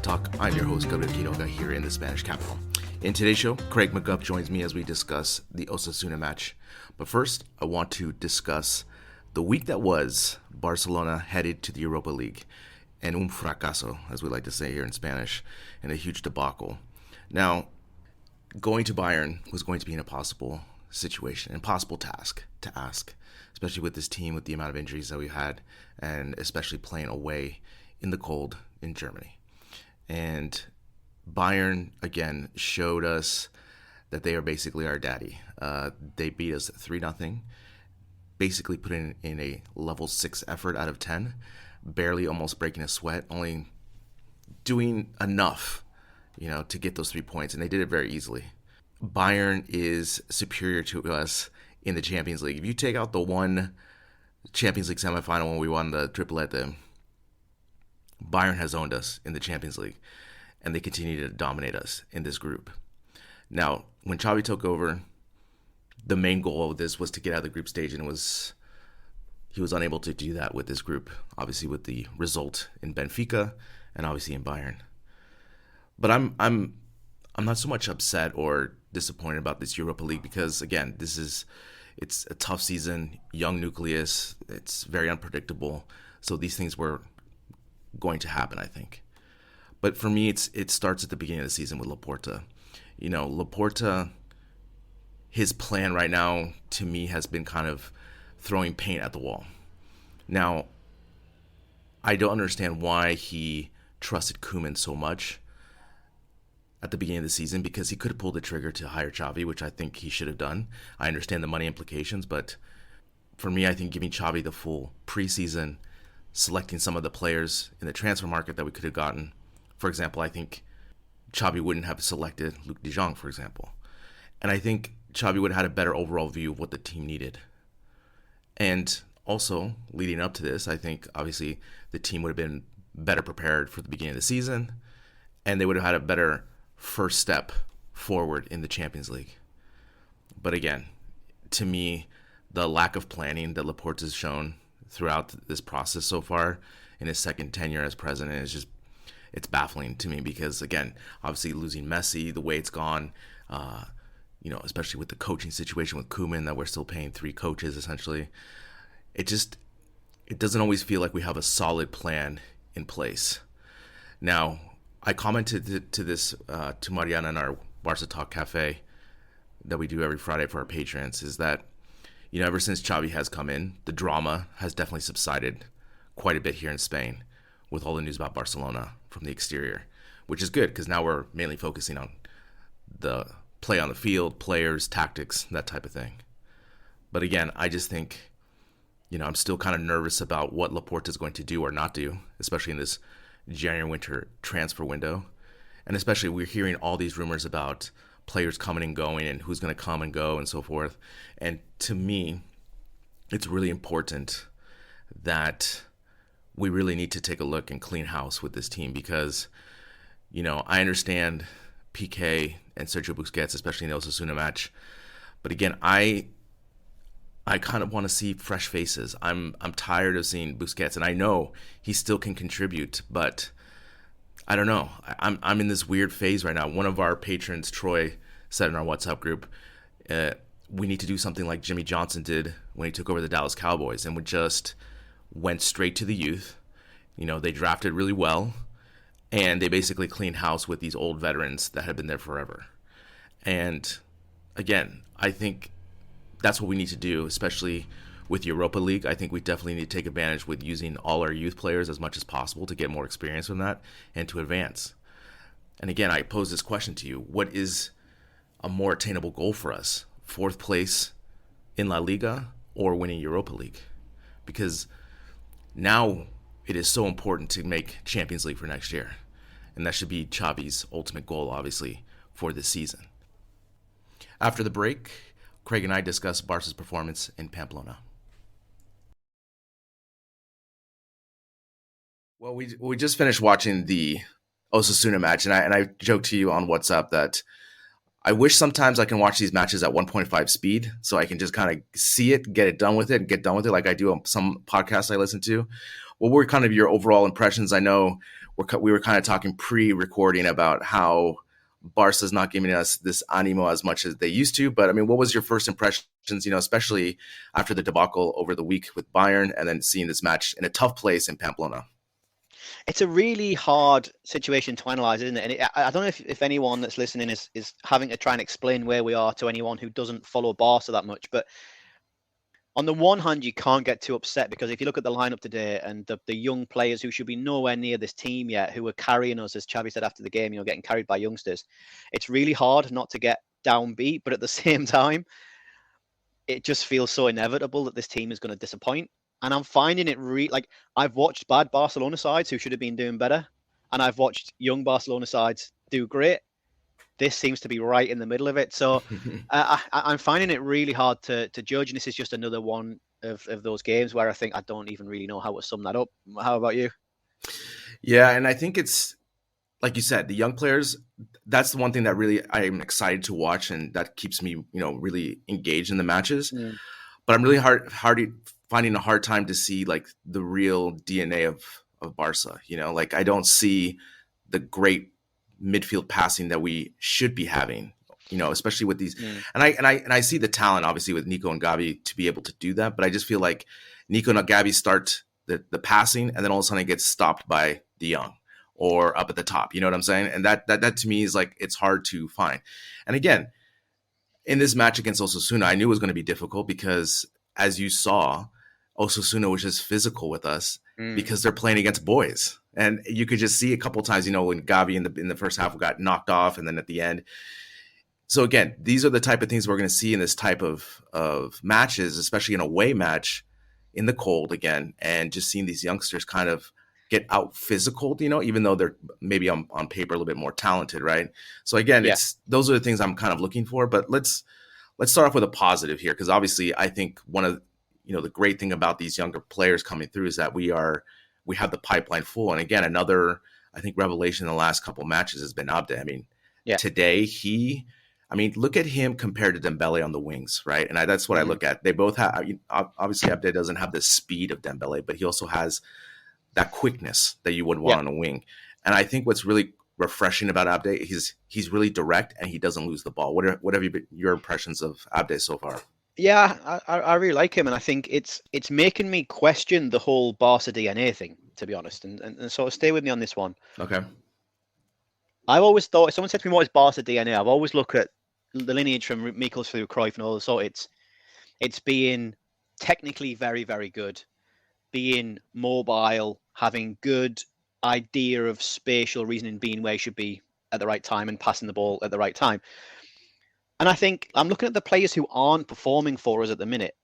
Talk. I'm your host, Gabriel Quiroga, here in the Spanish capital. In today's show, Craig McGeough joins me as we discuss the Osasuna match. But first, I want to discuss the week that was Barcelona headed to the Europa League, and un fracaso, as we like to say here in Spanish, and a huge debacle. Now, going to Bayern was going to be an impossible situation, impossible task to ask, especially with this team, with the amount of injuries that we had, and especially playing away in the cold in Germany. And Bayern, again, showed us that they are basically our daddy. They beat us 3-0, basically putting in a level 6 effort out of 10, barely almost breaking a sweat, only doing enough, to get those 3 points, and they did it very easily. Bayern is superior to us in the Champions League. If you take out the one Champions League semifinal when we won the triplete, Bayern has owned us in the Champions League, and they continue to dominate us in this group. Now, when Xavi took over, the main goal of this was to get out of the group stage, and he was unable to do that with this group, obviously with the result in Benfica and obviously in Bayern. But I'm not so much upset or disappointed about this Europa League because, again, it's a tough season, young nucleus, it's very unpredictable, so these things were going to happen, I think. But for me, it starts at the beginning of the season with Laporta. Laporta, his plan right now, to me, has been kind of throwing paint at the wall. Now, I don't understand why he trusted Koeman so much at the beginning of the season, because he could have pulled the trigger to hire Xavi, which I think he should have done. I understand the money implications, but for me, I think giving Xavi the full preseason, selecting some of the players in the transfer market that we could have gotten. For example, I think Xavi wouldn't have selected Luc de Jong, for example. And I think Xavi would have had a better overall view of what the team needed. And also, leading up to this, I think obviously the team would have been better prepared for the beginning of the season, and they would have had a better first step forward in the Champions League. But again, to me, the lack of planning that Laporte has shown throughout this process so far in his second tenure as president is it's baffling to me, because again, obviously losing Messi, the way it's gone, especially with the coaching situation with Koeman, that we're still paying 3 coaches essentially, it doesn't always feel like we have a solid plan in place. Now, I commented to this to Mariana in our Barca Talk Cafe that we do every Friday for our patrons, is that ever since Xavi has come in, the drama has definitely subsided quite a bit here in Spain with all the news about Barcelona from the exterior, which is good because now we're mainly focusing on the play on the field, players, tactics, that type of thing. But again, I just think, I'm still kind of nervous about what Laporta is going to do or not do, especially in this January-winter transfer window. And especially we're hearing all these rumors about players coming and going and who's going to come and go and so forth. And to me, it's really important that we really need to take a look and clean house with this team, because, I understand Piqué and Sergio Busquets, especially in the Osasuna match. But again, I kind of want to see fresh faces. I'm tired of seeing Busquets, and I know he still can contribute, but I don't know. I'm in this weird phase right now. One of our patrons, Troy, said in our WhatsApp group, we need to do something like Jimmy Johnson did when he took over the Dallas Cowboys, and we just went straight to the youth. They drafted really well, and they basically cleaned house with these old veterans that had been there forever. And again, I think that's what we need to do, especially with Europa League. I think we definitely need to take advantage with using all our youth players as much as possible to get more experience from that and to advance. And again, I pose this question to you. What is a more attainable goal for us? 4th place in La Liga or winning Europa League? Because now it is so important to make Champions League for next year. And that should be Xavi's ultimate goal, obviously, for this season. After the break, Craig and I discuss Barca's performance in Pamplona. Well, we just finished watching the Osasuna match, and I joked to you on WhatsApp that I wish sometimes I can watch these matches at 1.5 speed so I can just kind of see it, get done with it like I do on some podcasts I listen to. What were kind of your overall impressions? I know we were kind of talking pre-recording about how Barca's not giving us this animo as much as they used to. But I mean, what was your first impressions, especially after the debacle over the week with Bayern and then seeing this match in a tough place in Pamplona? It's a really hard situation to analyze, isn't it? And I don't know if anyone that's listening is having to try and explain where we are to anyone who doesn't follow Barca that much. But on the one hand, you can't get too upset because if you look at the lineup today and the young players who should be nowhere near this team yet, who are carrying us, as Xavi said after the game, getting carried by youngsters, it's really hard not to get downbeat. But at the same time, it just feels so inevitable that this team is going to disappoint. And I'm finding it I've watched bad Barcelona sides who should have been doing better, and I've watched young Barcelona sides do great. This seems to be right in the middle of it. So I'm finding it really hard to judge. And this is just another one of those games where I think I don't even really know how to sum that up. How about you? Yeah, and I think it's, like you said, the young players, that's the one thing that really I'm excited to watch and that keeps me, really engaged in the matches. Mm. But I'm really finding a hard time to see like the real DNA of Barca. Like I don't see the great midfield passing that we should be having, especially with these. Mm. And I see the talent obviously with Nico and Gabi to be able to do that, but I just feel like Nico and Gabi start the passing and then all of a sudden it gets stopped by De Jong or up at the top. You know what I'm saying? And that to me is like, it's hard to find. And again, in this match against Osasuna, I knew it was going to be difficult because as you saw, Osasuna was just physical with us because they're playing against boys. And you could just see a couple of times, when Gavi in the first half got knocked off and then at the end. So again, these are the type of things we're going to see in this type of matches, especially an away match in the cold again, and just seeing these youngsters kind of get out physical, even though they're maybe on paper a little bit more talented, right? So again, those are the things I'm kind of looking for. But let's start off with a positive here, because obviously I think one of the great thing about these younger players coming through is that we have the pipeline full. And again, another, I think, revelation in the last couple of matches has been Abde. I mean, today look at him compared to Dembele on the wings, right? And that's what I look at. They both have, obviously Abde doesn't have the speed of Dembele, but he also has that quickness that you would want on a wing. And I think what's really refreshing about Abde, he's really direct and he doesn't lose the ball. What have your impressions of Abde so far? Yeah, I really like him, and I think it's making me question the whole Barca DNA thing, to be honest. And so stay with me on this one. Okay. I've always thought, if someone said to me, what is Barca DNA? I've always looked at the lineage from Michels through Cruyff and all that. So it's being technically very, very good, being mobile, having good idea of spatial reasoning, being where you should be at the right time and passing the ball at the right time. And I think I'm looking at the players who aren't performing for us at the minute,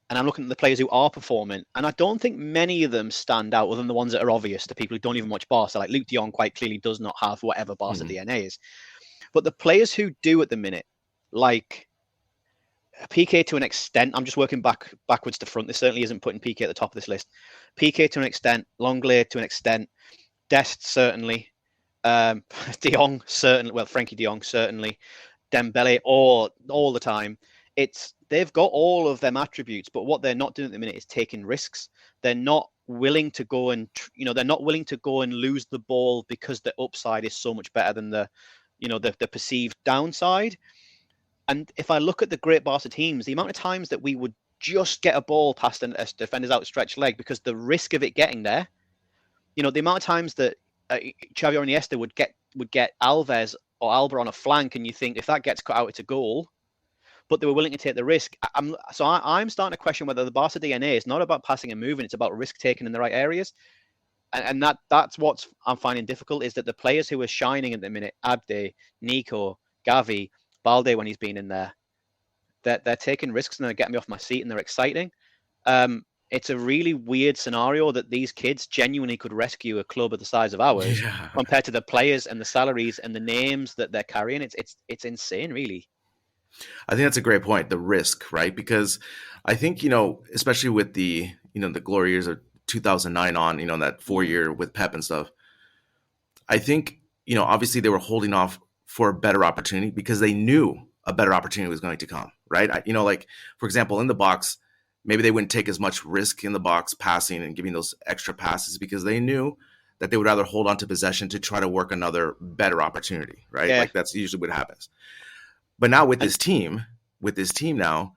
and I'm looking at the players who are performing, and I don't think many of them stand out other than the ones that are obvious to people who don't even watch Barca. Like Luke de Jong quite clearly does not have whatever Barca DNA is. But the players who do at the minute, like PK to an extent, I'm just working backwards to front. This certainly isn't putting PK at the top of this list. PK to an extent, Longley to an extent, Dest certainly, De Jong certainly, well, Frankie De Jong certainly, Dembele all the time. They've got all of them attributes, but what they're not doing at the minute is taking risks. They're not willing to go and lose the ball because the upside is so much better than the perceived downside. And if I look at the great Barca teams, the amount of times that we would just get a ball past a defender's outstretched leg because the risk of it getting there, the amount of times that Xavi or Iniesta would get Alves or Alba on a flank, and you think if that gets cut out, it's a goal. But they were willing to take the risk. I'm starting to question whether the Barca DNA is not about passing and moving; it's about risk taking in the right areas. And that's what I'm finding difficult, is that the players who are shining at the minute, Abde, Nico, Gavi, Balde when he's been in there, they're taking risks and they're getting me off my seat and they're exciting. It's a really weird scenario that these kids genuinely could rescue a club of the size of ours compared to the players and the salaries and the names that they're carrying. It's insane, really. I think that's a great point, the risk, right? Because I think, especially with the glory years of 2009 on, that 4 year with Pep and stuff, I think, obviously they were holding off for a better opportunity because they knew a better opportunity was going to come, right? Like, for example, in the box, maybe they wouldn't take as much risk in the box passing and giving those extra passes because they knew that they would rather hold on to possession to try to work another better opportunity, right? Yeah. Like that's usually what happens. But now with this team now,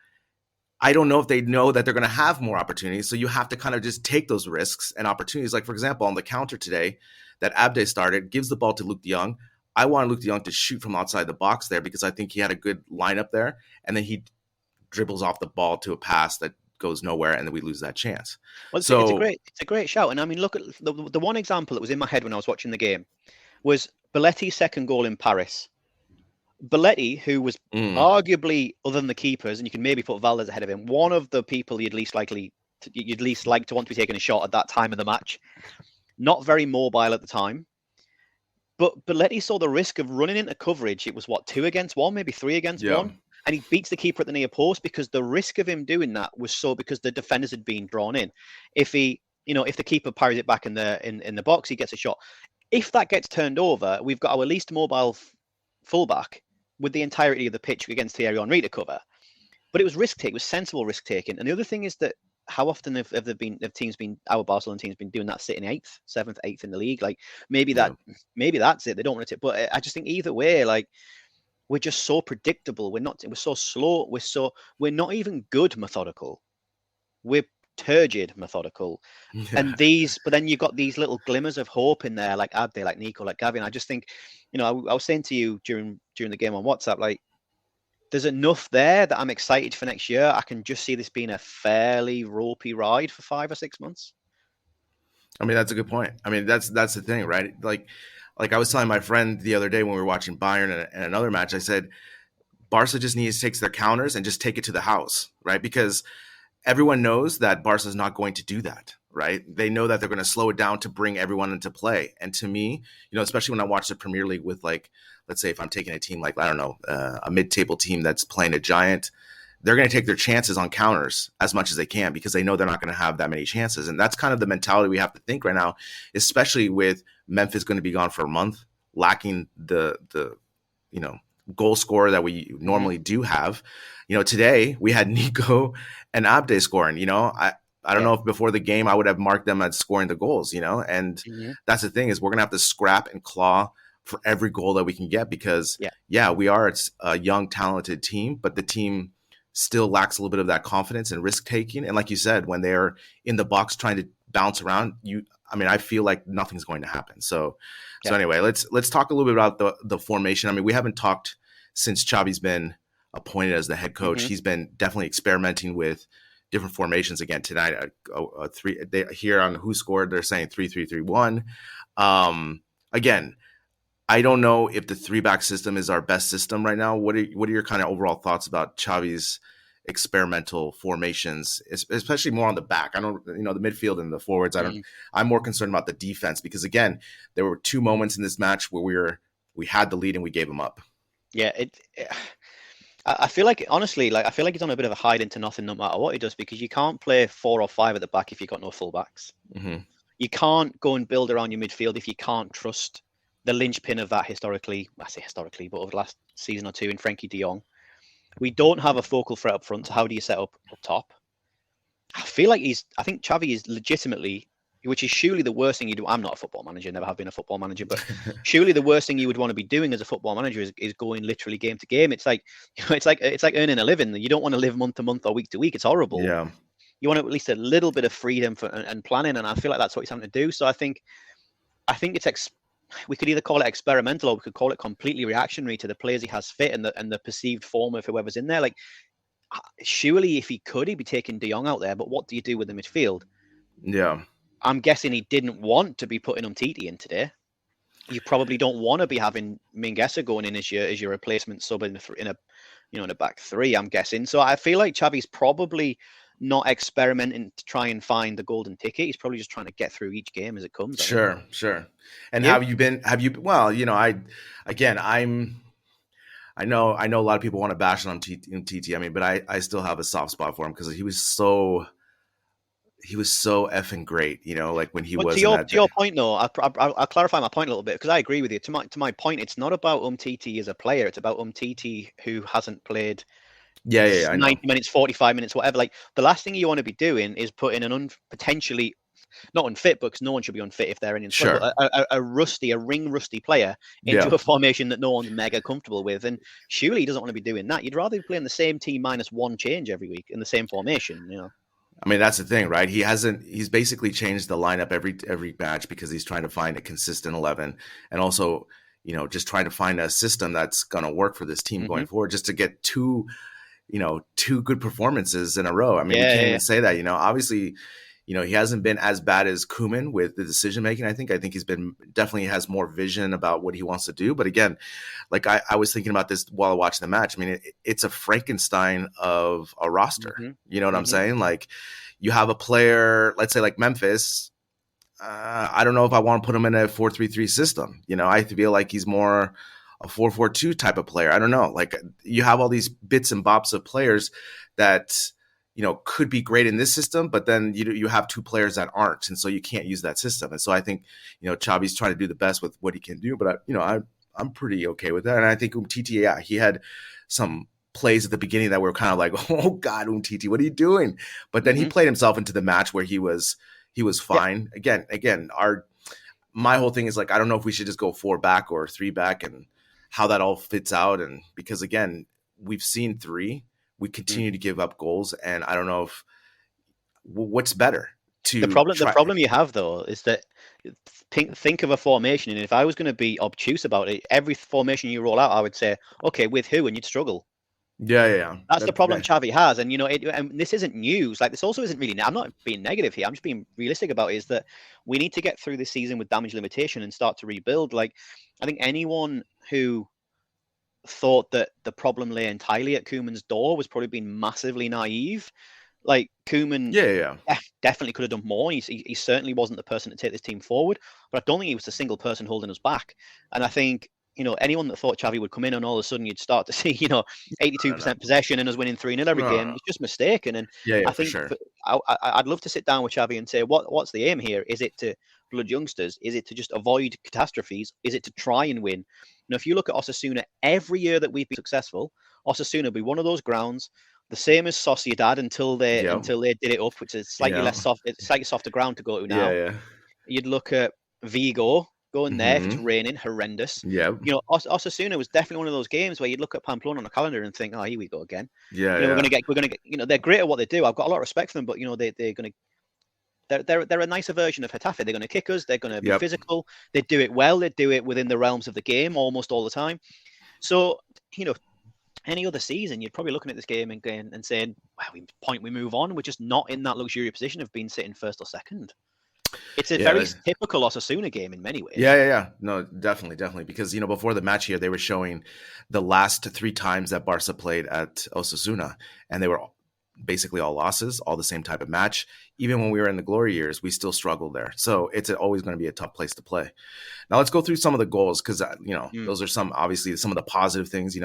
I don't know if they know that they're going to have more opportunities. So you have to kind of just take those risks and opportunities. Like, for example, on the counter today that Abde started, gives the ball to Luke de Jong. I want Luke de Jong to shoot from outside the box there because I think he had a good lineup there. And then he dribbles off the ball to a pass that goes nowhere, and then we lose that chance. Well, it's a great shout. And I mean, look at the one example that was in my head when I was watching the game was Belletti's second goal in Paris. Belletti, who was arguably, other than the keepers, and you can maybe put Valdez ahead of him, one of the people you'd least like to want to be taking a shot at that time of the match. Not very mobile at the time, but Belletti saw the risk of running into coverage. It was 2 against 1, maybe 3 against 1, and he beats the keeper at the near post because the risk of him doing that was because the defenders had been drawn in. If the keeper parries it back in the box, he gets a shot. If that gets turned over, we've got our least mobile fullback with the entirety of the pitch against Thierry Henry to cover. But it was risk-taking, it was sensible risk-taking. And the other thing is that how often have our Barcelona teams been doing that, sitting 8th, 7th, 8th in the league? Like maybe that's it. They don't want to, but I just think either way, like we're just so predictable. We're so slow. We're not even good methodical. We're turgid methodical. And but then you've got these little glimmers of hope in there, like Abde, like Nico, like Gabriel. I just think, I was saying to you during the game on WhatsApp, like there's enough there that I'm excited for next year. I can just see this being a fairly ropey ride for 5 or 6 months. I mean, that's a good point. I mean, that's the thing, right? Like I was telling my friend the other day when we were watching Bayern and another match, I said, Barca just needs to take their counters and just take it to the house, right? Because everyone knows that Barca is not going to do that, right? They know that they're going to slow it down to bring everyone into play. And to me, especially when I watch the Premier League with, like, let's say if I'm taking a team like, I don't know, a mid-table team that's playing a giant, they're going to take their chances on counters as much as they can because they know they're not going to have that many chances. And that's kind of the mentality we have to think right now, especially with Memphis going to be gone for a month, lacking the goal scorer that we normally do have. Today we had Nico and Abde scoring. I don't know if before the game I would have marked them as scoring the goals, and that's the thing is we're going to have to scrap and claw for every goal that we can get because, we are a young, talented team, but the team still lacks a little bit of that confidence and risk taking. And like you said, when they're in the box trying to bounce around, I feel like nothing's going to happen. So anyway, let's talk a little bit about the formation. I mean, we haven't talked since Xavi's been appointed as the head coach. He's been definitely experimenting with different formations. Again tonight, here on Who Scored, they're saying 3-3-3-1. Again, I don't know if the 3-back system is our best system right now. What are your kind of overall thoughts about Xavi's experimental formations, especially more on the back? I don't, the midfield and the forwards. I'm more concerned about the defense because again, there were 2 moments in this match where we had the lead and we gave them up. Yeah, I feel like, honestly, I feel like he's on a bit of a hide into nothing no matter what he does because you can't play 4 or 5 at the back if you've got no fullbacks. You can't go and build around your midfield if you can't trust the linchpin of that I say historically, but over the last season or 2 in Frankie de Jong. We don't have a focal threat up front, so how do you set up top? I think Xavi is legitimately, which is surely the worst thing you do. I'm not a football manager, never have been a football manager, but surely the worst thing you would want to be doing as a football manager is going literally game to game. It's like, it's like earning a living. You don't want to live month to month or week to week. It's horrible. Yeah. You want at least a little bit of freedom and planning, and I feel like that's what he's having to do. So I think it's we could either call it experimental or we could call it completely reactionary to the players he has fit and the perceived form of whoever's in there. Like, surely if he could, he'd be taking de Jong out there. But what do you do with the midfield? Yeah. I'm guessing he didn't want to be putting Umtiti in today. You probably don't want to be having Mingueza going in as your replacement sub in a back 3. I'm guessing. So I feel like Xavi's probably not experimenting to try and find the golden ticket. He's probably just trying to get through each game as it comes. Sure. And have you been? Well, I know a lot of people want to bash on Umtiti. I mean, but I still have a soft spot for him because he was so effing great, like when he was. To your point, though, I'll clarify my point a little bit because I agree with you. To my point, it's not about Umtiti as a player; it's about Umtiti who hasn't played. 90 minutes, 45 minutes, whatever. Like the last thing you want to be doing is putting an potentially not unfit, because no one should be unfit if they're in squad, Sure. but a ring rusty player into a formation that no one's mega comfortable with. And surely he doesn't want to be doing that. You'd rather be playing the same team minus one change every week in the same formation, I mean, that's the thing, right? He's basically changed the lineup every match because he's trying to find a consistent 11, and also, just trying to find a system that's going to work for this team going forward, just to get two good performances in a row. I mean, we can't even say that, obviously, he hasn't been as bad as Koeman with the decision making. I think he's been definitely has more vision about what he wants to do. But again, like I was thinking about this while watching the match. I mean, it's a Frankenstein of a roster. You know what I'm saying? Like, you have a player, let's say like Memphis. I don't know if I want to put him in a 4-3-3 system. I feel like he's more a 4-4-2 type of player. I don't know. Like, you have all these bits and bops of players that could be great in this system, but then you have two players that aren't, and so you can't use that system. And so I think Xavi's trying to do the best with what he can do, but I'm pretty okay with that. And I think Umtiti, he had some plays at the beginning that were kind of like, oh God, Umtiti, what are you doing? But then he played himself into the match where he was fine. Yeah. Again, my whole thing is like, I don't know if we should just go 4 back or 3 back and how that all fits out. And because again, we've seen 3. We continue to give up goals, and I don't know if what's better. The problem you have though is that think of a formation, and if I was going to be obtuse about it, every formation you roll out, I would say, okay, with who, and you'd struggle. Yeah. That's the problem Xavi has, and and this isn't news. Like, this also isn't really. I'm not being negative here. I'm just being realistic about it. Is that we need to get through this season with damage limitation and start to rebuild. Like, I think anyone who thought that the problem lay entirely at Koeman's door was probably being massively naive. Like, Koeman definitely could have done more. He certainly wasn't the person to take this team forward, but I don't think he was the single person holding us back. And I think, anyone that thought Xavi would come in and all of a sudden you'd start to see, 82% possession and us winning 3-0 every game, it's just mistaken. And I think I'd love to sit down with Xavi and say, what's the aim here? Is it to blood youngsters? Is it to just avoid catastrophes? Is it to try and win? If you look at Osasuna, every year that we've been successful, Osasuna will be one of those grounds, the same as Sociedad until they did it up, which is slightly less soft, it's slightly softer ground to go to now. You'd look at Vigo going there if it's raining, horrendous. Osasuna was definitely one of those games where you'd look at Pamplona on the calendar and think, oh, here we go again. We're gonna get. They're great at what they do. I've got a lot of respect for them, but they're gonna. They're a nicer version of Getafe. They're going to kick us. They're going to be physical. They do it well. They do it within the realms of the game almost all the time. So, any other season, you're probably looking at this game and saying, "Wow, we move on." We're just not in that luxurious position of being sitting first or second. It's a very typical Osasuna game in many ways. Yeah. No, definitely. Because, before the match here, they were showing the last 3 times that Barca played at Osasuna, and they were basically all losses, all the same type of match. Even when we were in the glory years, we still struggled there. So it's always going to be a tough place to play. Now let's go through some of the goals because, those are obviously some of the positive things.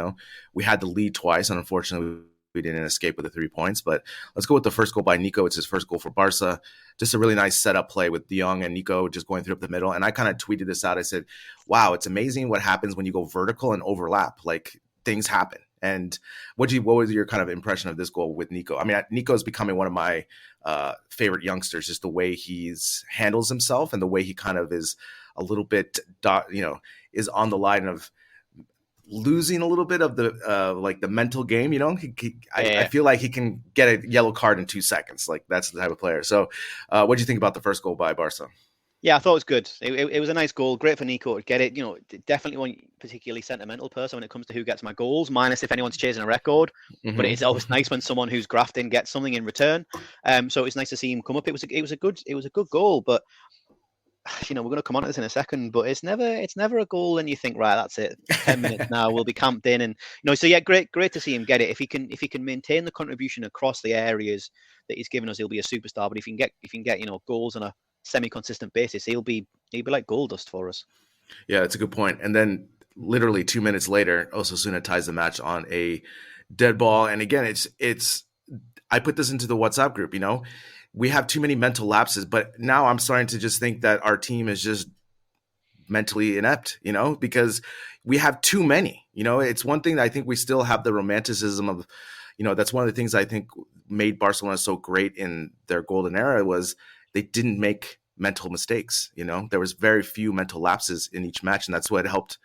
We had the lead twice, and unfortunately we didn't escape with the 3 points. But let's go with the first goal by Nico. It's his first goal for Barca. Just a really nice setup play with De Jong and Nico just going through up the middle. And I kind of tweeted this out. I said, wow, it's amazing what happens when you go vertical and overlap. Like, things happen. And what was your kind of impression of this goal with Nico? I mean, Nico's becoming one of my favorite youngsters, just the way he's handles himself and the way he kind of is a little bit, is on the line of losing a little bit of the like the mental game. I feel like he can get a yellow card in 2 seconds. Like, that's the type of player. So what do you think about the first goal by Barca? Yeah, I thought it was good. It was a nice goal. Great for Nico to get it. Definitely one particularly sentimental person when it comes to who gets my goals, minus if anyone's chasing a record. But it's always nice when someone who's grafting gets something in return. So it's nice to see him come up. It was a good goal. But we're going to come on to this in a second. But it's never a goal, and you think, right, that's it. 10 minutes now, we'll be camped in, and So yeah, great to see him get it. If he can maintain the contribution across the areas that he's given us, he'll be a superstar. But if you can get goals on a semi-consistent basis, he'll be like gold dust for us. Yeah, that's a good point. And then literally 2 minutes later, Osasuna ties the match on a dead ball. And again, it's I put this into the WhatsApp group. We have too many mental lapses, but now I'm starting to just think that our team is just mentally inept, because we have too many. It's one thing that I think we still have the romanticism of, that's one of the things I think made Barcelona so great in their golden era was they didn't make mental mistakes. There was very few mental lapses in each match, and that's what helped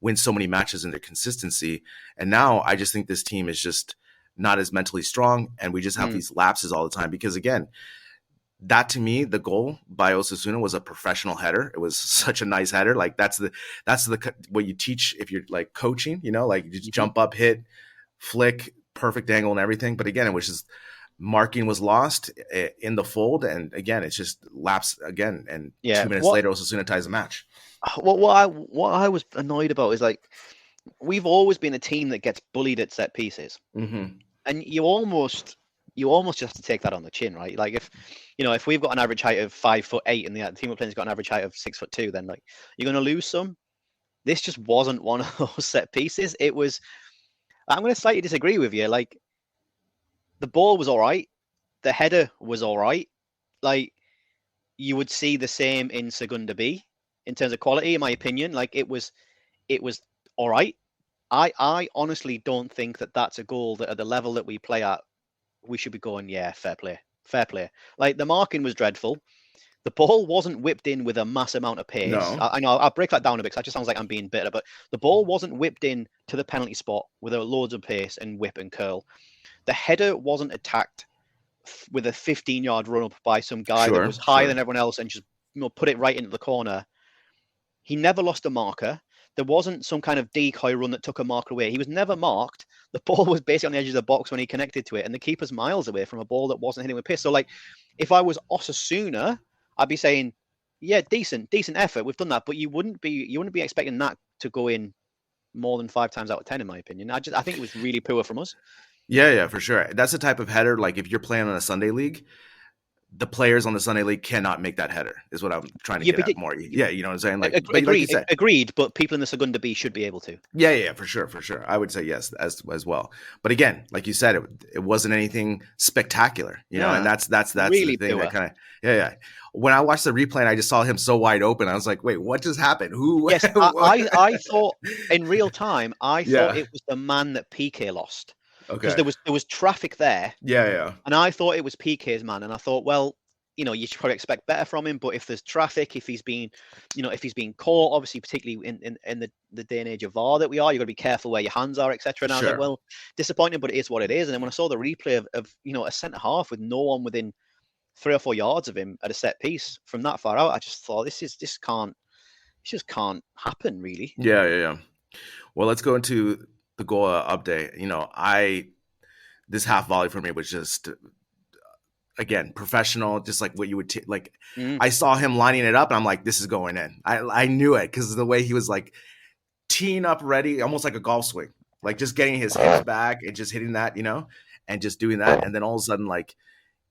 win so many matches in their consistency. And now I just think this team is just not as mentally strong, and we just have these lapses all the time. Because again, that to me, the goal by Osasuna was a professional header. It was such a nice header. Like that's what you teach if you're like coaching, like you just jump up, hit, flick, perfect angle and everything. But again, it was just marking was lost in the fold. And again, it's just lapsed again. And 2 minutes later, Osasuna ties the match. What I was annoyed about is like, we've always been a team that gets bullied at set pieces. Mm-hmm. And you almost just have to take that on the chin, right? Like if we've got an average height of 5'8" and the team we're playing's got an average height of 6'2", then like you're going to lose some. This just wasn't one of those set pieces. It was. I'm going to slightly disagree with you. Like the ball was all right, the header was all right. Like you would see the same in Segunda B in terms of quality, in my opinion. Like it was all right. I honestly don't think that that's a goal that at the level that we play at, we should be going, yeah, fair play. Like the marking was dreadful. The ball wasn't whipped in with a mass amount of pace. No. I know I'll break that down a bit because that just sounds like I'm being bitter, but the ball wasn't whipped in to the penalty spot with loads of pace and whip and curl. The header wasn't attacked with a 15-yard run up by some guy that was higher than everyone else and just put it right into the corner. He never lost a marker. There wasn't some kind of decoy run that took a marker away. He was never marked. The ball was basically on the edge of the box when he connected to it, and the keeper's miles away from a ball that wasn't hitting with pace. So, like, if I was Osasuna, I'd be saying, yeah, decent effort. We've done that, but you wouldn't be expecting that to go in more than 5 times out of 10, in my opinion. I think it was really poor from us. Yeah, for sure. That's the type of header. Like if you're playing on a Sunday league, the players on the Sunday league cannot make that header. Is what I'm trying to get at more. Yeah, you know what I'm saying. Like, agreed. But people in the Segunda B should be able to. Yeah, for sure. I would say yes as well. But again, like you said, it wasn't anything spectacular, know, and that's really the thing poor. that kind of yeah. When I watched the replay and I just saw him so wide open, I was like, wait, what just happened? Who? Yes, I thought in real time, I thought it was the man that Piqué lost. Okay. Because there was traffic there. Yeah. And I thought it was Piqué's man, and I thought, well, you should probably expect better from him. But if there's traffic, if he's being caught, obviously, particularly in the day and age of VAR that we are, you've got to be careful where your hands are, etc. And I was like, well, disappointing, but it is what it is. And then when I saw the replay of a centre half with no one within 3 or 4 yards of him at a set piece from that far out, I just thought this just can't happen, really. Yeah. Well, let's go into the goal update. This half volley for me was just again professional, just like what you would I saw him lining it up and I'm like, this is going in. I knew it because the way he was like teeing up ready, almost like a golf swing, like just getting his hips back and just hitting that, and just doing that, and then all of a sudden like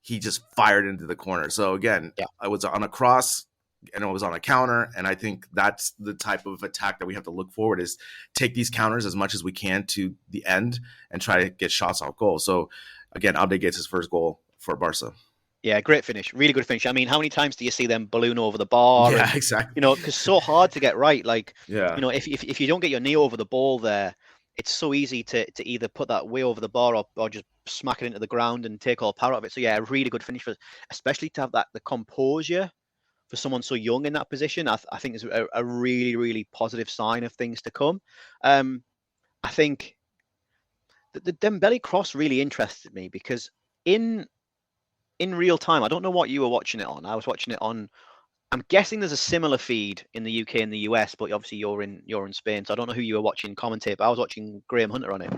he just fired into the corner. So again, I was on a cross and it was on a counter. And I think that's the type of attack that we have to look forward is take these counters as much as we can to the end and try to get shots off goal. So again, Abde gets his first goal for Barca. Yeah, great finish. Really good finish. I mean, how many times do you see them balloon over the bar? Yeah, exactly. Because so hard to get right. Like, yeah. If you don't get your knee over the ball there, it's so easy to either put that way over the bar or just smack it into the ground and take all power out of it. So yeah, a really good finish, especially to have the composure for someone so young in that position. I think is a really, really positive sign of things to come. I think the Dembele cross really interested me because in real time, I don't know what you were watching it on. I was watching it on. I'm guessing there's a similar feed in the UK and the US, but obviously you're in Spain, so I don't know who you were watching commentate. But I was watching Graham Hunter on it,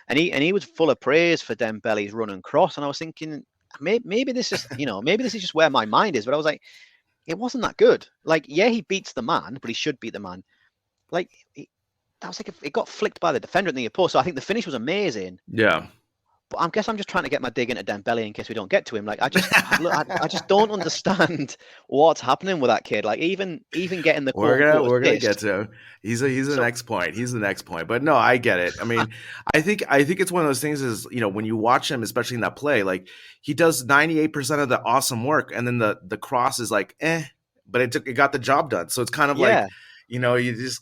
and he was full of praise for Dembele's run and cross, and I was thinking maybe this is maybe this is just where my mind is. But I was like, it wasn't that good. Like, yeah, he beats the man, but he should beat the man. Like that was like it got flicked by the defender at the near post. So I think the finish was amazing. Yeah. But I guess I'm just trying to get my dig into Dembele in case we don't get to him. Like I just don't understand what's happening with that kid. Like even getting the we're gonna get to him. He's the next point. He's the next point. But no, I get it. I mean, I think it's one of those things is when you watch him, especially in that play, like he does 98% of the awesome work, and then the cross is like but it got the job done. So it's kind of like you just.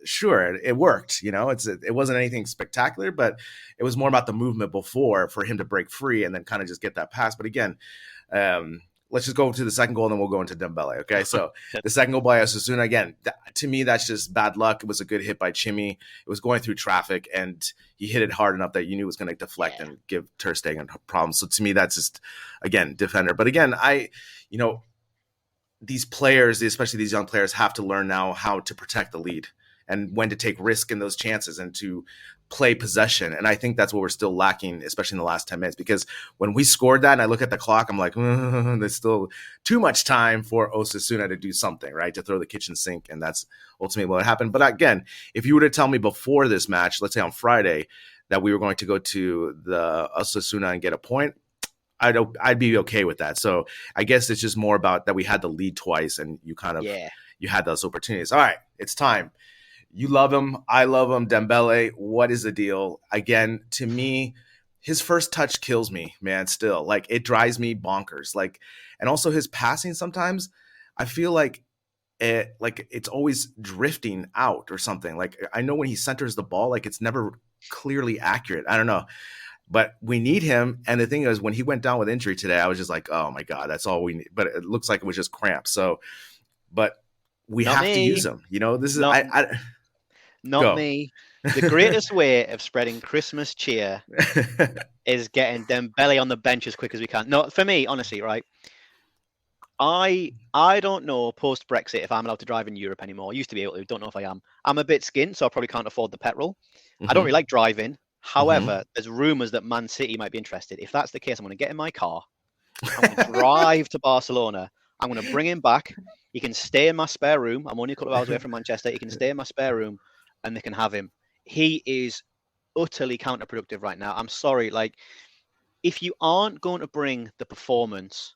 Sure, it worked. It wasn't anything spectacular, but it was more about the movement before for him to break free and then kind of just get that pass. But again, let's just go to the second goal and then we'll go into Dembele. Okay, so the second goal by Osasuna, again, to me, that's just bad luck. It was a good hit by Chimmy. It was going through traffic and he hit it hard enough that you knew it was going to deflect and give Ter Stegen problems. So to me, that's just, again, defender. But again, these players, especially these young players, have to learn now how to protect the lead and when to take risk in those chances and to play possession. And I think that's what we're still lacking, especially in the last 10 minutes, because when we scored that and I look at the clock, I'm like, there's still too much time for Osasuna to do something, right? To throw the kitchen sink. And that's ultimately what happened. But again, if you were to tell me before this match, let's say on Friday, that we were going to go to the Osasuna and get a point, I'd be okay with that. So I guess it's just more about that we had the lead twice and you kind of, you had those opportunities. All right, it's time. You love him. I love him. Dembele, what is the deal? Again, to me, his first touch kills me, man, still. Like, it drives me bonkers. Like, and also his passing sometimes, I feel like it's always drifting out or something. Like, I know when he centers the ball, like, it's never clearly accurate. I don't know. But we need him. And the thing is, when he went down with injury today, I was just like, oh, my God, that's all we need. But it looks like it was just cramps. So, but we have to use him. You know, this is Not me. The greatest way of spreading Christmas cheer is getting Dembele on the bench as quick as we can. No, for me, honestly, right? I don't know post-Brexit if I'm allowed to drive in Europe anymore. I used to be able to. Don't know if I am. I'm a bit skint, so I probably can't afford the petrol. I don't really like driving. However, there's rumours that Man City might be interested. If that's the case, I'm going to get in my car. I'm going to drive to Barcelona. I'm going to bring him back. He can stay in my spare room. I'm only a couple of hours away from Manchester. He can stay in my spare room. And they can have him. He is utterly counterproductive right now. I'm sorry. Like, if you aren't going to bring the performance,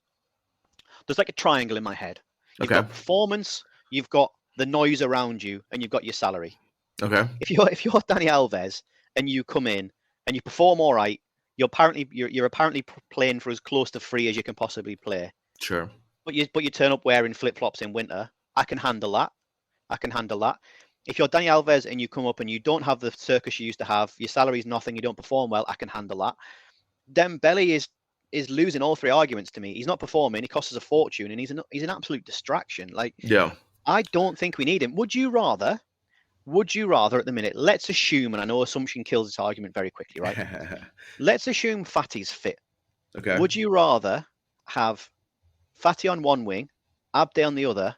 there's like a triangle in my head. You've got performance, you've got the noise around you, and you've got your salary. Okay. If you're Dani Alves and you come in and you perform all right, you're apparently playing for as close to free as you can possibly play. Sure. But you turn up wearing flip-flops in winter. I can handle that. If you're Dani Alves and you come up and you don't have the circus you used to have, your salary's nothing, you don't perform well, I can handle that. Dembele is losing all three arguments to me. He's not performing, he costs us a fortune, and he's an absolute distraction. Like, yeah, I don't think we need him. Would you rather at the minute, let's assume, and I know assumption kills this argument very quickly, right? Let's assume Fatty's fit. Okay. Would you rather have Fatty on one wing, Abde on the other,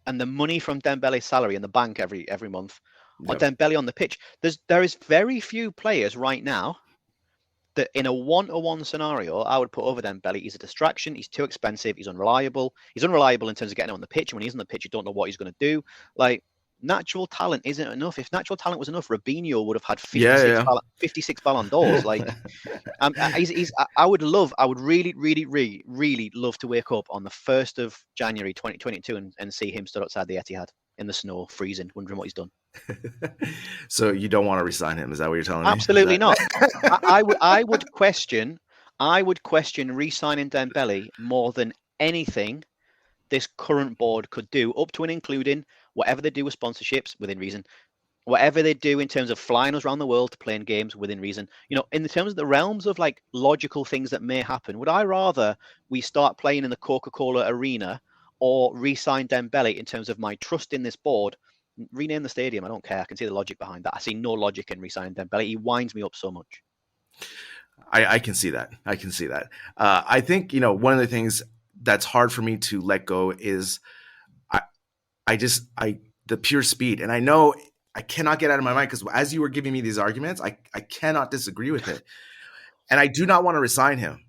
and the money from Dembele's salary in the bank every month, or Dembele on the pitch? There is very few players right now that in a one-to-one scenario I would put over Dembele. He's a distraction. He's too expensive. He's unreliable. He's unreliable in terms of getting on the pitch. When he's on the pitch, you don't know what he's going to do. Like, natural talent isn't enough. If natural talent was enough, Robinho would have had 56 Ballon d'Ors. Like, I would really, really, really, really love to wake up on the 1st of January 2022 and see him stood outside the Etihad in the snow, freezing, wondering what he's done. So you don't want to resign him? Is that what you're telling me? Absolutely not. I would question re-signing Dembele more than anything this current board could do, up to and including whatever they do with sponsorships within reason, whatever they do in terms of flying us around the world to playing games within reason. You know, in the terms of the realms of like logical things that may happen, would I rather we start playing in the Coca-Cola arena or re-sign Dembele in terms of my trust in this board? Rename the stadium. I don't care. I can see the logic behind that. I see no logic in re-signing Dembele. He winds me up so much. I can see that. I think, you know, one of the things that's hard for me to let go is the pure speed. And I know I cannot get out of my mind, because as you were giving me these arguments, I cannot disagree with it. And I do not want to resign him.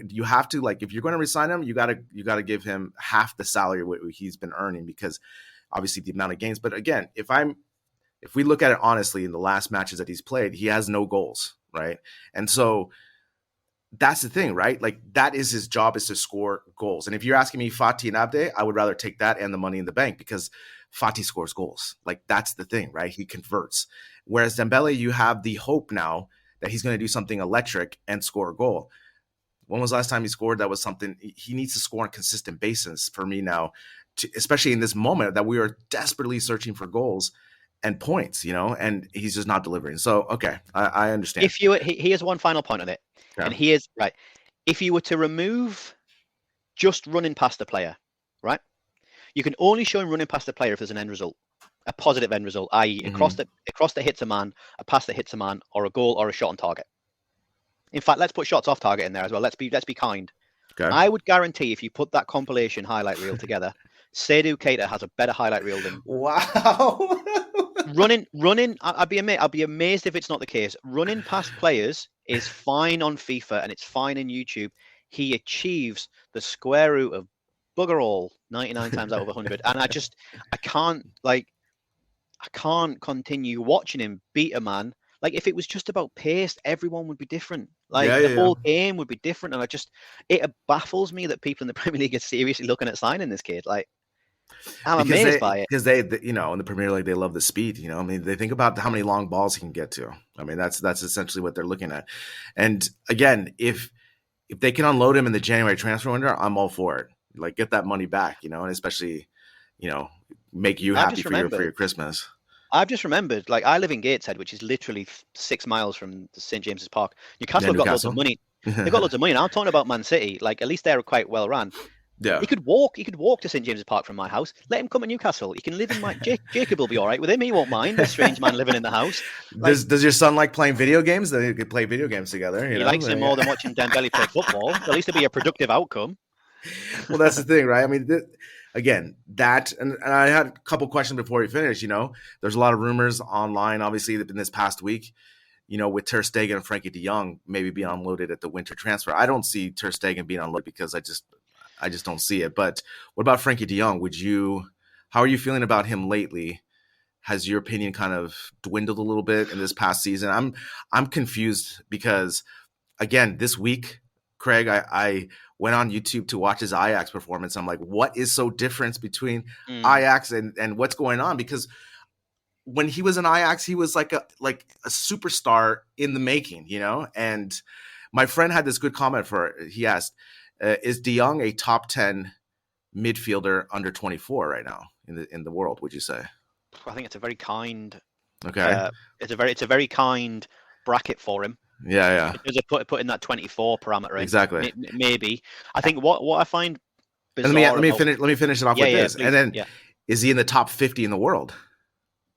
You have to, like, if you're going to resign him, you gotta give him half the salary he's been earning, because obviously the amount of games. But again, if we look at it honestly, in the last matches that he's played, he has no goals, right? And so that's the thing, right? Like, that is his job, is to score goals. And if you're asking me Fati and Abde, I would rather take that and the money in the bank, because Fati scores goals. Like, that's the thing, right? He converts. Whereas Dembele, you have the hope now that he's going to do something electric and score a goal. When was the last time he scored? That was something he needs to score on a consistent basis for me now, especially in this moment that we are desperately searching for goals and points, you know, and he's just not delivering. So, okay, I understand. He has one final point on it. Yeah. And he is right. If you were to remove just running past the player, right? You can only show him running past the player if there's an end result, a positive end result, i.e., a cross that hits a man, a pass that hits a man, or a goal or a shot on target. In fact, let's put shots off target in there as well. Let's be kind. Okay. I would guarantee if you put that compilation highlight reel together, Seydou Keita has a better highlight reel than Wow. running. I'd be amazed if it's not the case. Running past players is fine on FIFA and it's fine in YouTube. He achieves the square root of bugger all 99 times out of 100, and I can't continue watching him beat a man. Like, if it was just about pace, everyone would be different. Like, the whole game would be different. And it baffles me that people in the Premier League are seriously looking at signing this kid. Like, I'm amazed by it. Because they, in the Premier League, they love the speed. I mean, they think about how many long balls he can get to. I mean, that's essentially what they're looking at. And again, if they can unload him in the January transfer window, I'm all for it. Like, get that money back, and especially, make you happy for your Christmas. I've just remembered, like, I live in Gateshead, which is literally 6 miles from St. James's Park. Newcastle have got loads of money. They've got loads of money. And I'm talking about Man City. Like, at least they're quite well run. Yeah. He could walk to St. James's Park from my house. Let him come to Newcastle. He can live in my Jacob will be all right with him. He won't mind a strange man living in the house. Like, does your son like playing video games? They could play video games together. He likes it more than watching Dembele play football. At least it'll be a productive outcome. Well, that's the thing, right? I mean, again, and I had a couple questions before we finish. There's a lot of rumors online, obviously, in this past week, with Ter Stegen and Frankie de Jong maybe being unloaded at the winter transfer. I don't see Ter Stegen being unloaded because I just don't see it. But what about Frankie de Jong? How are you feeling about him lately? Has your opinion kind of dwindled a little bit in this past season? I'm confused because, again, this week, Craig, I went on YouTube to watch his Ajax performance. I'm like, what is so different between Ajax and what's going on? Because when he was in Ajax, he was like a superstar in the making, And my friend had this good comment he asked, is De Jong a top 10 midfielder under 24 right now in the world, would you say? I think it's a very kind. Okay. It's a very kind bracket for him. Yeah. There's a put in that 24 parameter. Exactly. Maybe. I think what I find bizarre. Let me finish it off with this. Please, and then is he in the top 50 in the world?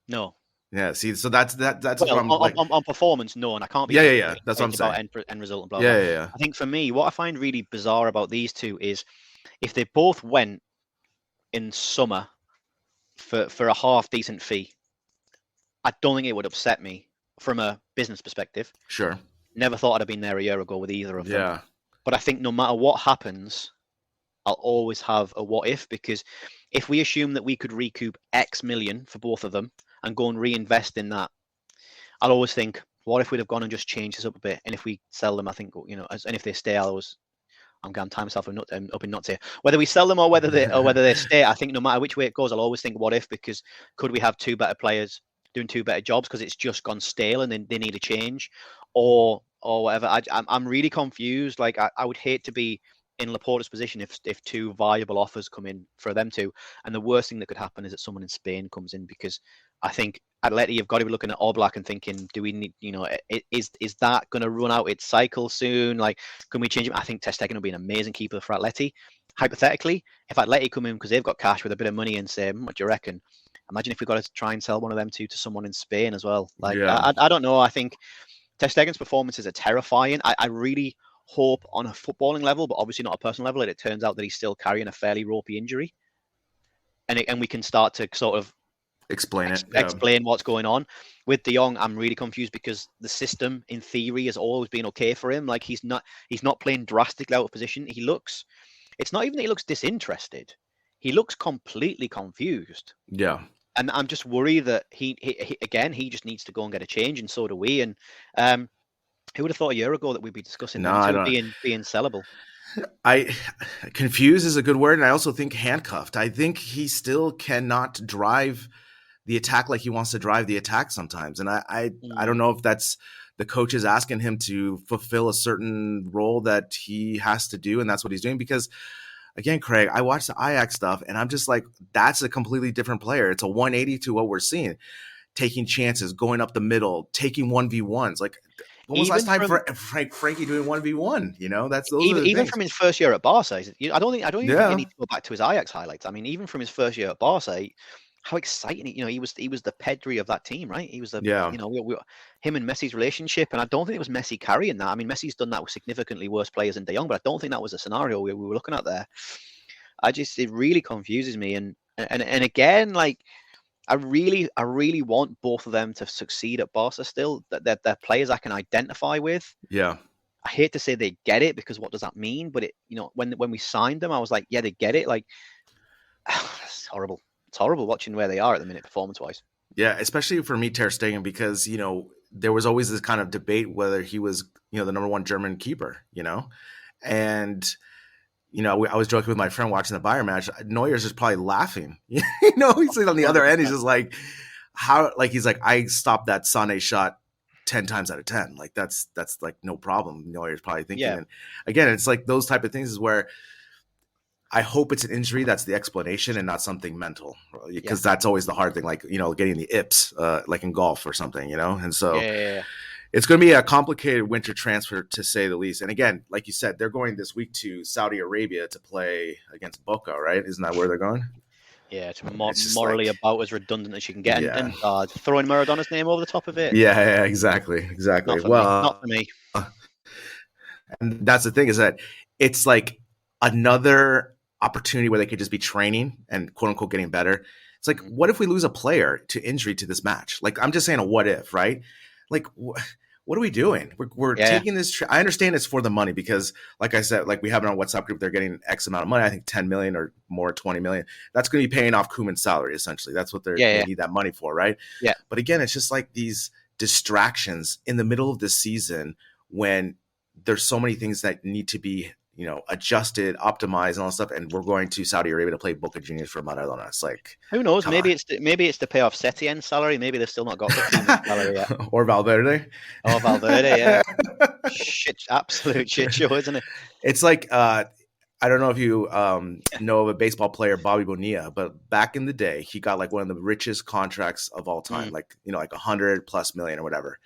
No. Yeah. See, so that's on performance, no, and I can't be. Yeah. That's what I'm saying. About end result and blah. Yeah. I think for me, what I find really bizarre about these two is if they both went in summer for a half decent fee, I don't think it would upset me from a business perspective. Sure. Never thought I'd have been there a year ago with either of them. Yeah. But I think no matter what happens, I'll always have a what if, because if we assume that we could recoup X million for both of them and go and reinvest in that, I'll always think, what if we'd have gone and just changed this up a bit? And if we sell them, I think, and if they stay, I'm going to tie myself up in nuts here. Whether we sell them or whether they stay, I think no matter which way it goes, I'll always think, what if? Because could we have two better players doing two better jobs because it's just gone stale and then they need a change, or whatever. I'm really confused. Like, I would hate to be in Laporta's position if two viable offers come in for them two, and the worst thing that could happen is that someone in Spain comes in, because I think Atleti, you've got to be looking at Oblak and thinking, do we need, is that going to run out its cycle soon? Like, can we change him? I think Ter Stegen will be an amazing keeper for Atleti. Hypothetically, if Atleti come in because they've got cash with a bit of money and say, what do you reckon? Imagine if we've got to try and sell one of them two to someone in Spain as well. Like, yeah. I don't know. I think Ter Stegen's performances are terrifying. I really hope on a footballing level, but obviously not a personal level, that it turns out that he's still carrying a fairly ropey injury. And we can start to sort of explain what's going on. With De Jong, I'm really confused because the system, in theory, has always been okay for him. Like, he's not playing drastically out of position. It's not even that he looks disinterested. He looks completely confused. Yeah. And I'm just worried that he just needs to go and get a change, and so do we. And who would have thought a year ago that we'd be discussing being sellable? Confused is a good word, and I also think handcuffed. I think he still cannot drive the attack like he wants to drive the attack sometimes. And I don't know if that's the coach is asking him to fulfill a certain role that he has to do, and that's what he's doing. Because, again, Craig, I watched the Ajax stuff, and I'm just like, that's a completely different player. It's a 180 to what we're seeing. Taking chances, going up the middle, taking 1v1s. Like, When was the last time Frankie doing 1v1? You know, those are the even things. from his first year at Barca. I don't even think you need to go back to his Ajax highlights. I mean, even from his first year at Barca, how exciting! He was the Pedri of that team, right? He was him and Messi's relationship, and I don't think it was Messi carrying that. I mean, Messi's done that with significantly worse players than De Jong, but I don't think that was a scenario we were looking at there. It really confuses me, and again, like I really want both of them to succeed at Barca still. That they're players I can identify with. Yeah. I hate to say they get it, because what does that mean? But when we signed them, I was like, yeah, they get it. Like, it's horrible. It's horrible watching where they are at the minute, performance-wise. Yeah, especially for me, Ter Stegen, because there was always this kind of debate whether he was the number one German keeper, and I was joking with my friend watching the Bayern match. Neuer's just probably laughing. He's like on the other end. He's just like, he's like, I stopped that Sané shot 10 times out of 10. Like that's like no problem. Neuer's probably thinking. Yeah. And again, it's like those type of things is where I hope it's an injury that's the explanation and not something mental, because that's always the hard thing. Like getting the ips, like in golf or something. And so. Yeah. It's going to be a complicated winter transfer, to say the least. And again, like you said, they're going this week to Saudi Arabia to play against Boca, right? Isn't that where they're going? Yeah, it's morally about as redundant as you can get. Yeah. And throwing Maradona's name over the top of it. Yeah, exactly. Not for me. And that's the thing, is that it's like another opportunity where they could just be training and quote unquote getting better. It's like, what if we lose a player to injury to this match? Like, I'm just saying a what if, right? Like, what are we doing? We're taking this. I understand it's for the money, because, like I said, like we have in our WhatsApp group, they're getting X amount of money. I think 10 million or more, 20 million. That's going to be paying off Koeman's salary, essentially. That's what they need that money for, right? Yeah. But again, it's just like these distractions in the middle of the season when there's so many things that need to be, adjusted, optimized, and all that stuff. And we're going to Saudi Arabia to play Boca Juniors for Maradona. It's like, who knows? Maybe it's to pay off Setien's salary. Maybe they've still not got the salary yet. Or Valverde. Oh, Valverde, yeah. Absolute shit show, isn't it? It's like, I don't know if you know of a baseball player, Bobby Bonilla, but back in the day, he got like one of the richest contracts of all time, like 100+ million or whatever.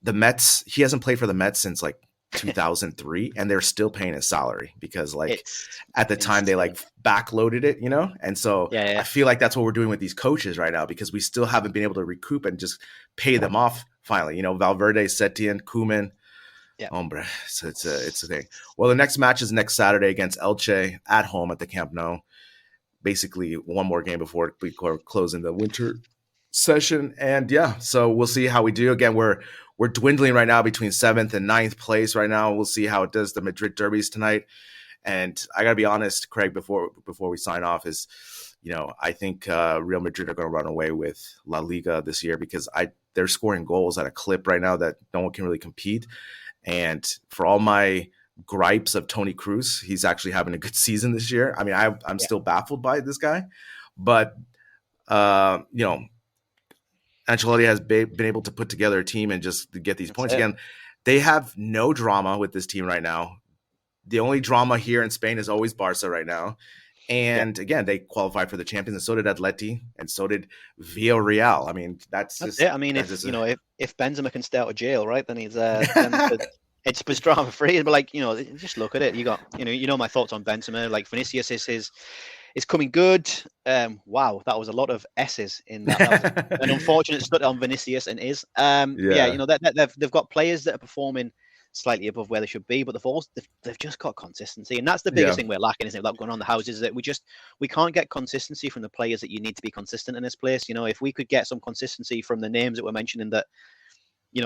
The Mets, he hasn't played for the Mets since like 2003, and they're still paying his salary because at the time they like backloaded it, and so I feel like that's what we're doing with these coaches right now, because we still haven't been able to recoup and just pay them off finally. Valverde, Setien, Koeman, hombre. So it's a thing. Well, the next match is next Saturday against Elche at home at the Camp Nou. Basically, one more game before we close in the winter session, and so we'll see how we do. Again, we're dwindling right now between 7th and 9th place right now. We'll see how it does the Madrid derbies tonight. And I got to be honest, Craig, before we sign off, is, I think Real Madrid are going to run away with La Liga this year, because they're scoring goals at a clip right now that no one can really compete. And for all my gripes of Toni Kroos, he's actually having a good season this year. I mean, I'm still baffled by this guy. But, Ancelotti has been able to put together a team and just get these points. Again, they have no drama with this team right now. The only drama here in Spain is always Barca right now. And again, they qualified for the Champions, and so did Atleti, and so did Villarreal. I mean, that's just it. I mean, if Benzema can stay out of jail, right, then he's it's drama free. But just look at it. You got my thoughts on Benzema. Like, Vinicius is coming good. Wow, that was a lot of S's in that. That was an unfortunate study on Vinicius and is. They've got players that are performing slightly above where they should be, but they've just got consistency, and that's the biggest thing we're lacking, isn't it? Without going on the houses, is that we can't get consistency from the players that you need to be consistent in this place. If we could get some consistency from the names that we're mentioning that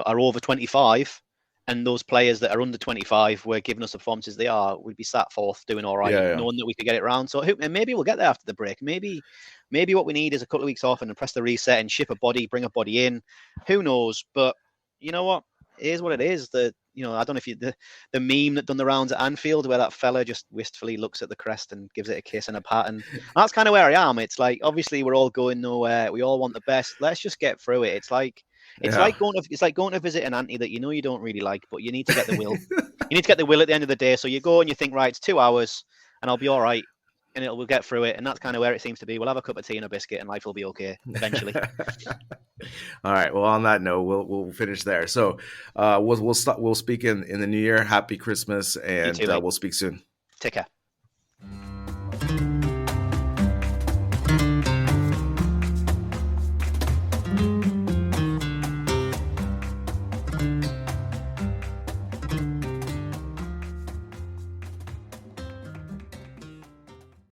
are over 25. And those players that are under 25 were giving us the performances they are, we'd be sat fourth doing all right, knowing that we could get it around. So and maybe we'll get there after the break. Maybe what we need is a couple of weeks off and press the reset and bring a body in. Who knows? But you know what? It is what it is. I don't know if the meme that done the rounds at Anfield, where that fella just wistfully looks at the crest and gives it a kiss and a pat. And that's kind of where I am. It's like, obviously we're all going nowhere. We all want the best. Let's just get through it. It's like going to visit an auntie that you don't really like, but you need to get the will. You need to get the will at the end of the day. So you go and you think, right, it's 2 hours and I'll be all right. and we'll get through it. And that's kind of where it seems to be. We'll have a cup of tea and a biscuit, and life will be okay eventually. All right. Well, on that note, we'll finish there. So we'll speak in the new year. Happy Christmas, and You too, mate. we'll speak soon. Take care.